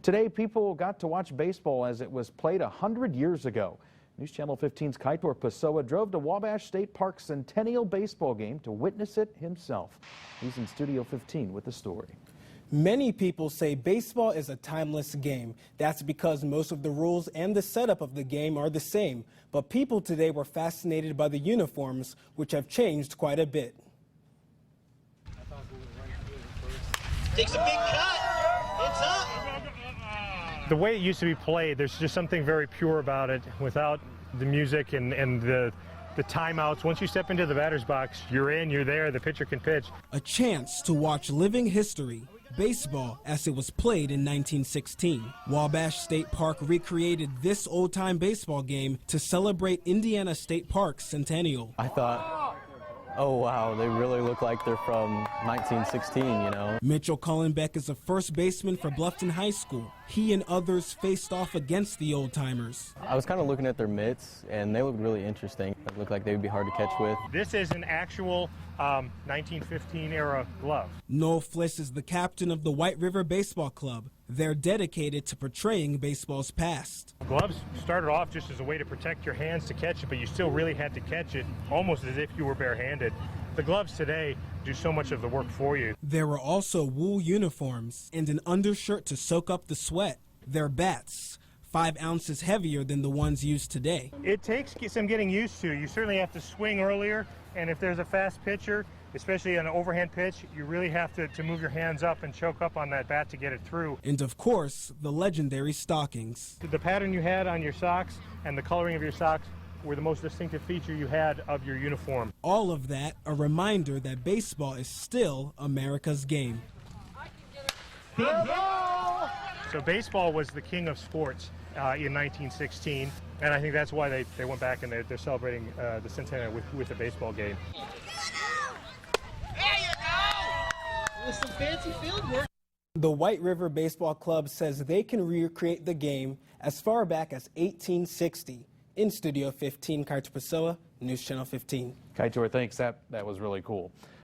Today, people got to watch baseball as it was played 100 years ago. News Channel 15's Kaitor Pessoa drove to Ouabache State Park Centennial baseball game to witness it himself. He's in Studio 15 with the story. Many people say baseball is a timeless game. That's because most of the rules and the setup of the game are the same. But people today were fascinated by the uniforms, which have changed quite a bit. Takes a big cut. It's up. The way it used to be played, there's just something very pure about it without the music and the timeouts. Once you step into the batter's box, you're in, you're there, the pitcher can pitch. A chance to watch living history, baseball as it was played in 1916. Ouabache State Park recreated this old-time baseball game to celebrate Indiana State Park's Centennial. I thought, oh wow, they really look like they're from 1916, you know. Mitchell Cullenbeck is a first baseman for Bluffton High School. He and others faced off against the old-timers. I was kind of looking at their mitts, and they looked really interesting. They looked like they would be hard to catch with. This is an actual 1915 era glove. Noel Fliss is the captain of the White River Baseball Club. They're dedicated to portraying baseball's past. Gloves started off just as a way to protect your hands to catch it, but you still really had to catch it almost as if you were barehanded. The gloves today do so much of the work for you. There were also wool uniforms and an undershirt to soak up the sweat. They're bats, 5 ounces heavier than the ones used today. It takes some getting used to. You certainly have to swing earlier, and if there's a fast pitcher, especially an overhand pitch, you really have to move your hands up and choke up on that bat to get it through. And of course, the legendary stockings. The pattern you had on your socks and the coloring of your socks were the most distinctive feature you had of your uniform. All of that a reminder that baseball is still America's game. So baseball was the king of sports in 1916, and I think that's why they went back and they're celebrating the centennial with a baseball game. There you go. With some fancy field work. The White River Baseball Club says they can recreate the game as far back as 1860. In Studio 15, Kaitor Pessoa, News Channel 15. Kaitor, thanks. That was really cool.